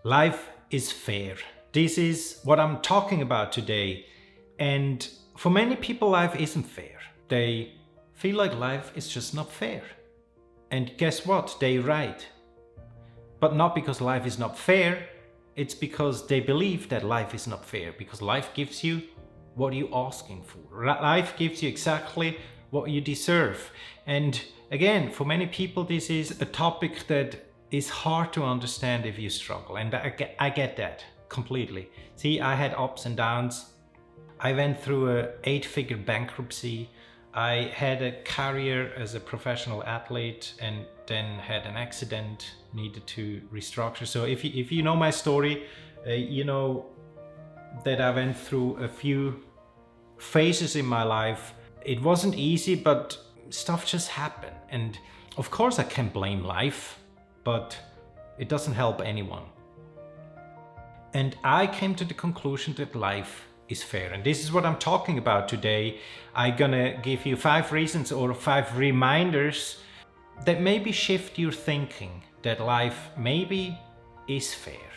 Life is fair. This is what I'm talking about today. And for many people, life isn't fair. They feel like life is just not fair. And guess what? They're right. But not because life is not fair, it's because they believe that life is not fair, because life gives you what you're asking for. Life gives you exactly what you deserve. And again, for many people, this is a topic that is hard to understand if you struggle. And I get that completely. See, I had ups and downs. I went through a 8-figure bankruptcy. I had a career as a professional athlete and then had an accident, needed to restructure. So if you know my story, you know that I went through a few phases in my life. It wasn't easy, but stuff just happened. And of course I can't blame life, but it doesn't help anyone. And I came to the conclusion that life is fair. And this is what I'm talking about today. I'm gonna give you 5 reasons or 5 reminders that maybe shift your thinking that life maybe is fair.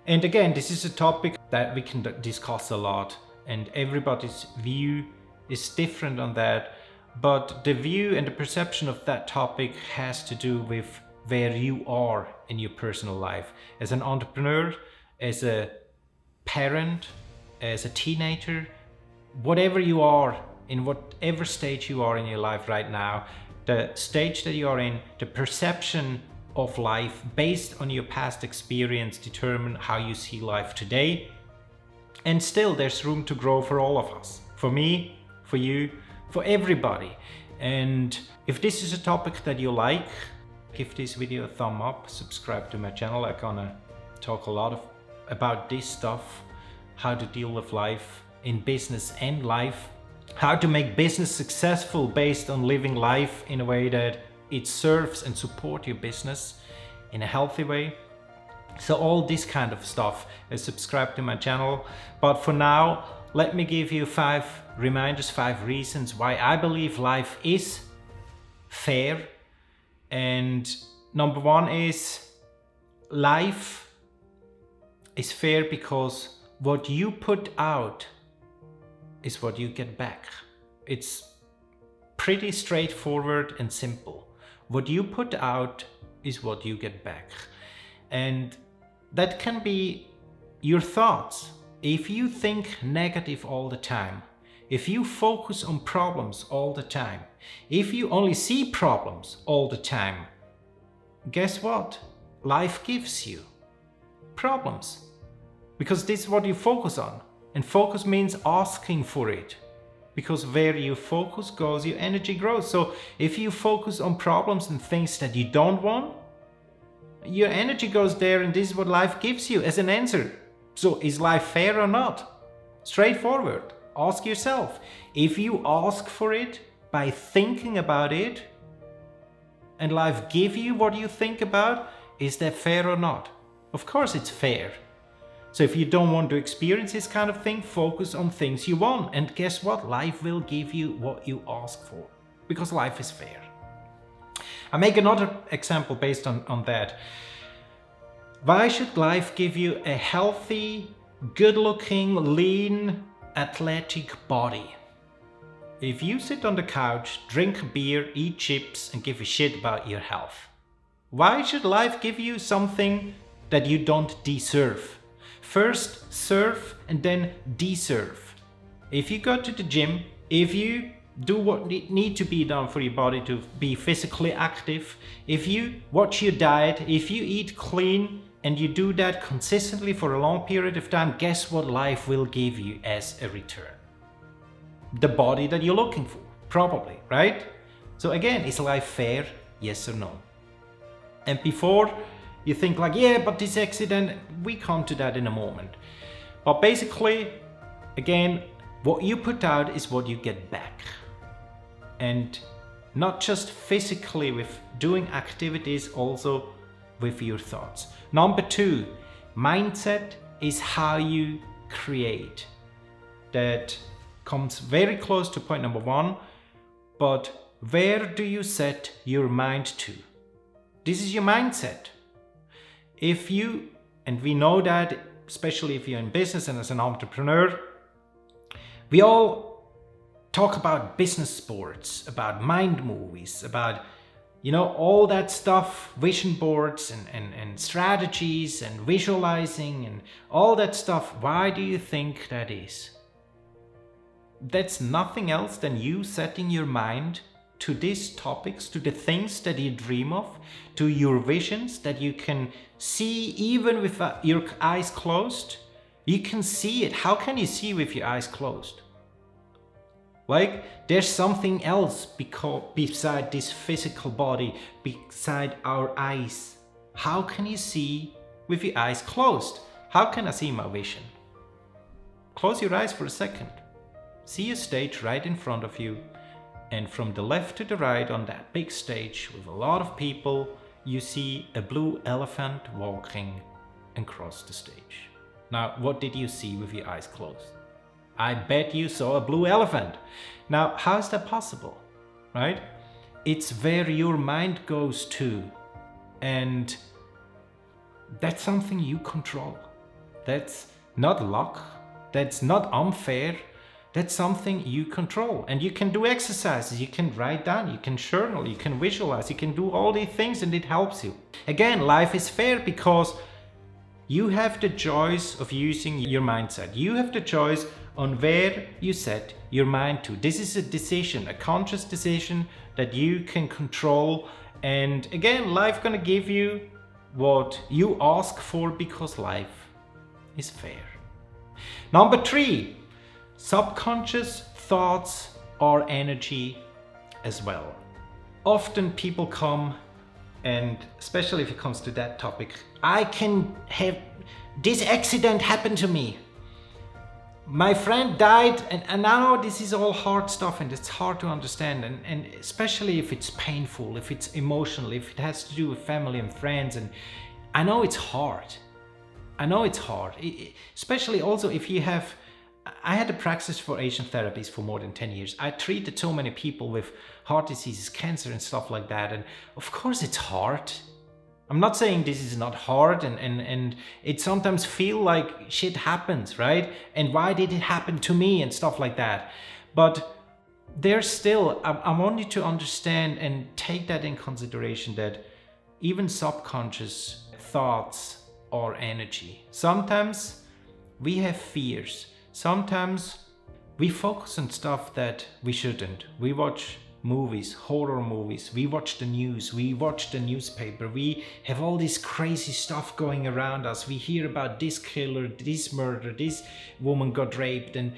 And again, this is a topic that we can discuss a lot, and everybody's view is different on that. But the view and the perception of that topic has to do with where you are in your personal life. As an entrepreneur, as a parent, as a teenager, whatever you are, in whatever stage you are in your life right now, the stage that you are in, the perception of life based on your past experience determine how you see life today. And still there's room to grow for all of us. For me, for you, for everybody. And if this is a topic that you like, give this video a thumb up, subscribe to my channel. I'm gonna talk a lot about this stuff, how to deal with life in business and life, how to make business successful based on living life in a way that it serves and supports your business in a healthy way. So all this kind of stuff, subscribe to my channel. But for now, let me give you 5 reminders, 5 reasons why I believe life is fair. And number 1 is life is fair because what you put out is what you get back. It's pretty straightforward and simple. What you put out is what you get back. And that can be your thoughts. If you think negative all the time, if you focus on problems all the time, if you only see problems all the time, guess what? Life gives you problems. Because this is what you focus on. And focus means asking for it. Because where your focus goes, your energy grows. So if you focus on problems and things that you don't want, your energy goes there, and this is what life gives you as an answer. So is life fair or not? Straightforward. Ask yourself. If you ask for it by thinking about it, and life give you what you think about, is that fair or not? Of course it's fair. So if you don't want to experience this kind of thing, focus on things you want. And guess what? Life will give you what you ask for, because life is fair. I make another example based on that. Why should life give you a healthy, good-looking, lean, athletic body? If you sit on the couch, drink beer, eat chips, and give a shit about your health, why should life give you something that you don't deserve? First serve and then deserve. If you go to the gym, if you do what need to be done for your body to be physically active, if you watch your diet, if you eat clean and you do that consistently for a long period of time, guess what life will give you as a return? The body that you're looking for, probably, right? So again, is life fair? Yes or no? And before you think like, yeah, but this accident, we come to that in a moment. But basically, again, what you put out is what you get back. And not just physically with doing activities, also with your thoughts. Number 2, mindset is how you create. That comes very close to point number 1, but where do you set your mind to? This is your mindset. If you And we know that, especially if you're in business and as an entrepreneur, we all talk about business sports, about mind movies, about, all that stuff, vision boards and strategies and visualizing and all that stuff. Why do you think that is? That's nothing else than you setting your mind to these topics, to the things that you dream of, to your visions that you can see even with your eyes closed. You can see it. How can you see with your eyes closed? Like, there's something else beside this physical body, beside our eyes. How can you see with your eyes closed? How can I see my vision? Close your eyes for a second. See a stage right in front of you. And from the left to the right on that big stage with a lot of people, you see a blue elephant walking across the stage. Now, what did you see with your eyes closed? I bet you saw a blue elephant. Now, how is that possible, right? It's where your mind goes to, and that's something you control. That's not luck. That's not unfair. That's something you control. And you can do exercises, you can write down, you can journal, you can visualize, you can do all these things, and it helps you. Again, life is fair because you have the choice of using your mindset. You have the choice on where you set your mind to. This is a decision, a conscious decision that you can control. And again, life gonna give you what you ask for because life is fair. Number 3, subconscious thoughts are energy as well. Often people come, and especially if it comes to that topic, I can have this accident happen to me. My friend died, and I know this is all hard stuff and it's hard to understand, and especially if it's painful, if it's emotional, if it has to do with family and friends, and I know it's hard. Especially also if you have, I had a practice for Asian therapies for more than 10 years. I treated so many people with heart diseases, cancer and stuff like that, and of course it's hard. I'm not saying this is not hard, and it sometimes feel like shit happens, right? And why did it happen to me and stuff like that? But there's still, I want you to understand and take that in consideration, that even subconscious thoughts are energy. Sometimes we have fears. Sometimes we focus on stuff that we shouldn't. We watch movies, horror movies, we watch the news, we watch the newspaper, we have all this crazy stuff going around us. We hear about this killer, this murder, this woman got raped, and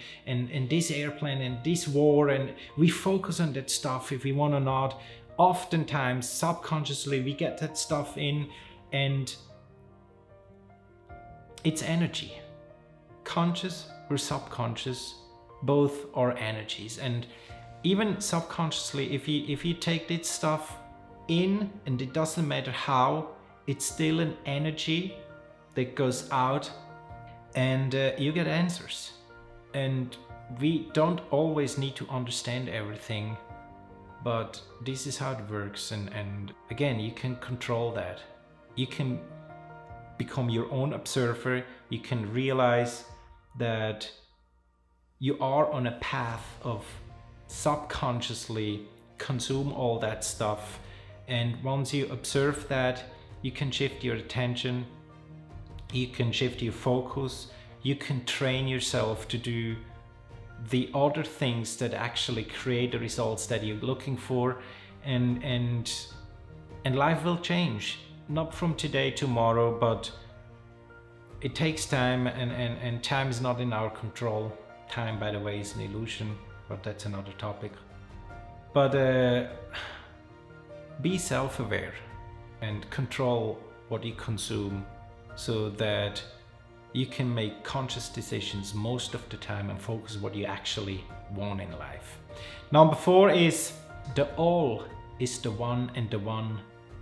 this airplane and this war, and we focus on that stuff if we want or not. Oftentimes, subconsciously, we get that stuff in, and it's energy. Conscious or subconscious, both are energies. And even subconsciously, if you take this stuff in, and it doesn't matter how, it's still an energy that goes out, and you get answers. And we don't always need to understand everything, but this is how it works. And again, you can control that. You can become your own observer. You can realize that you are on a path of subconsciously consume all that stuff, and once you observe that, you can shift your attention, you can shift your focus, you can train yourself to do the other things that actually create the results that you're looking for, and life will change, not from today tomorrow, but it takes time, and time is not in our control. Time, by the way, is an illusion, but that's another topic. But be self-aware and control what you consume, so that you can make conscious decisions most of the time and focus what you actually want in life. Number 4 is the all is the one, and the one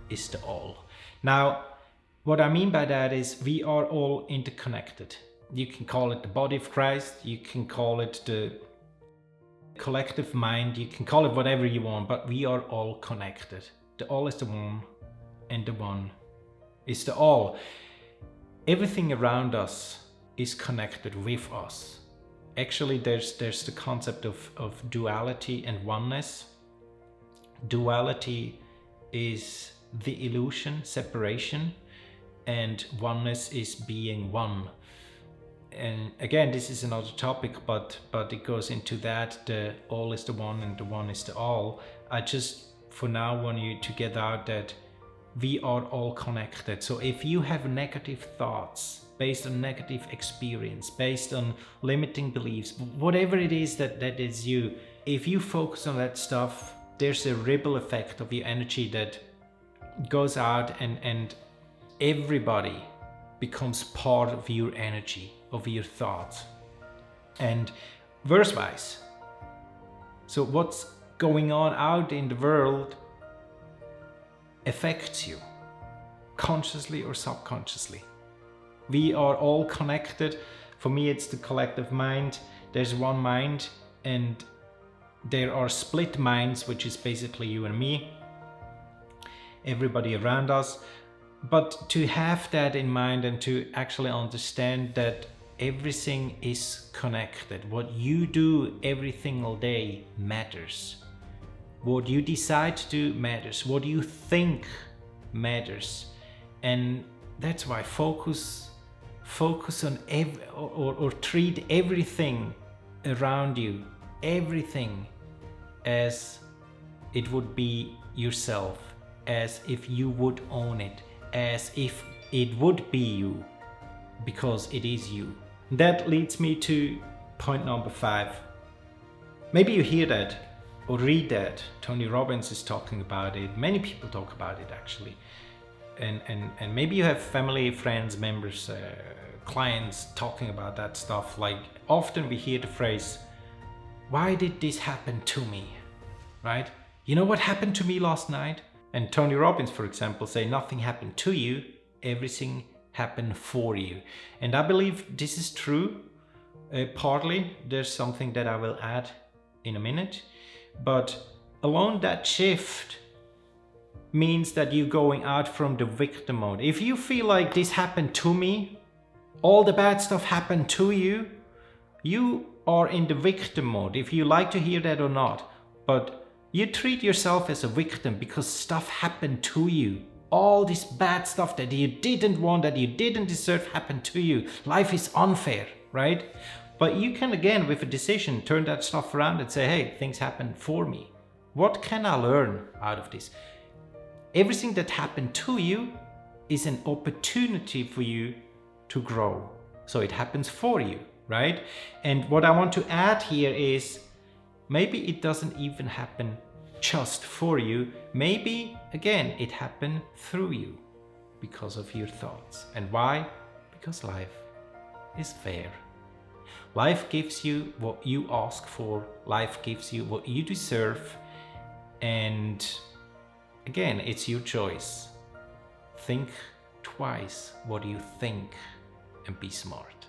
is the all. Now, what I mean by that is we are all interconnected. You can call it the body of Christ, you can call it the collective mind, you can call it whatever you want, but we are all connected. The all is the one, and the one is the all. everything around us is connected with us. Actually, there's the concept of duality and oneness. Duality is the illusion, separation, and oneness is being one. And again, this is another topic, but it goes into that the all is the one and the one is the all. I just for now want you to get out that we are all connected. So if you have negative thoughts based on negative experience, based on limiting beliefs, whatever it is that is you, if you focus on that stuff, there's a ripple effect of your energy that goes out, and everybody becomes part of your energy, of your thoughts. And verse-wise, so what's going on out in the world affects you, consciously or subconsciously. We are all connected. For me, it's the collective mind. There's one mind, and there are split minds, which is basically you and me, everybody around us. But to have that in mind and to actually understand that everything is connected. What you do every single day matters. What you decide to do matters. What you think matters. And that's why focus on or treat everything around you, everything, as it would be yourself, as if you would own it, as if it would be you, because it is you. That leads me to point number 5. Maybe you hear that or read that. Tony Robbins is talking about it. Many people talk about it actually. And maybe you have family, friends, members, clients talking about that stuff. Like often we hear the phrase, why did this happen to me? Right? You know what happened to me last night? And Tony Robbins, for example, say nothing happened to you, everything happened for you. And I believe this is true. Partly, there's something that I will add in a minute. But alone that shift means that you're going out from the victim mode. If you feel like this happened to me, all the bad stuff happened to you, you are in the victim mode, if you like to hear that or not. But you treat yourself as a victim because stuff happened to you. All this bad stuff that you didn't want, that you didn't deserve happened to you. Life is unfair, right? But you can, again, with a decision, turn that stuff around and say, hey, things happened for me. What can I learn out of this? Everything that happened to you is an opportunity for you to grow. So it happens for you, right? And what I want to add here is, maybe it doesn't even happen just for you. Maybe, again, it happened through you because of your thoughts. And why? Because life is fair. Life gives you what you ask for. Life gives you what you deserve. And again, it's your choice. Think twice what you think and be smart.